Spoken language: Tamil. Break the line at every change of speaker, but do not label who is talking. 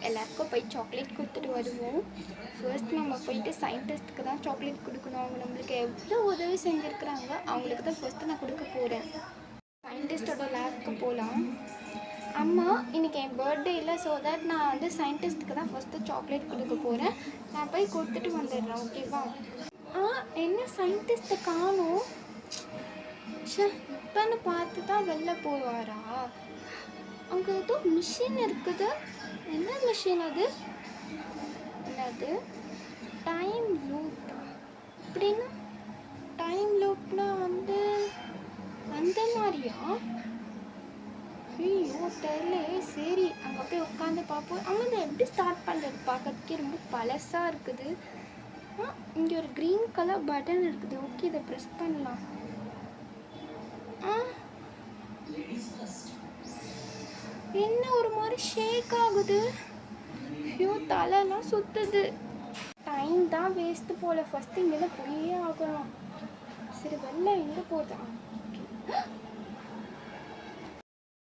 எல்லாருக்கும் போய் சாக்லேட் கொடுத்துட்டு வருவோம். ஃபர்ஸ்ட் நம்ம போயிட்டு சயின்டிஸ்ட்டுக்கு தான் சாக்லேட் கொடுக்கணும். அவங்க நம்மளுக்கு எவ்வளோ உதவி செஞ்சுருக்குறாங்க, அவங்களுக்கு தான் ஃபர்ஸ்ட்டு நான் கொடுக்க போகிறேன். சயின்டிஸ்டோட லேப்க்கு போகலாம். அம்மா இன்னைக்கு என் பர்த்டே இல்லை, ஸோ தட் நான் வந்து சயின்டிஸ்ட்டுக்கு தான் ஃபஸ்ட்டு சாக்லேட் கொடுக்க போகிறேன். நான் போய் கொடுத்துட்டு வந்துடுறேன், ஓகேவா? என்ன சயின்டிஸ்ட்டை காணும்? இப்போன்னு பார்த்து தான் வெளில போவாரா? அங்கே ஏதோ மிஷின் இருக்குது. என்ன மிஷின் அது? என்னது? Time loop. அப்படின்னா டைம் லூப்னா வந்து அந்த மாதிரியா? ஐயோ தெரியல. சரி அங்கே போய் உட்காந்து பார்ப்போம். அங்கே எப்படி ஸ்டார்ட் பண்ணுறது? பார்க்கறதுக்கே ரொம்ப பழசாக இருக்குது. இங்கே ஒரு க்ரீன் கலர் பட்டன் இருக்குது. ஓகே, இதை ப்ரெஸ் பண்ணலாம். என்ன ஒரு மாதிரி ஷேக் ஆகுது? ஐயோ தலைலாம் சுற்றுது. டைம் தான் வேஸ்ட்டு போல். ஃபஸ்ட்டு இங்கே போயே ஆகணும். சரி வெளில எங்கே போதான்?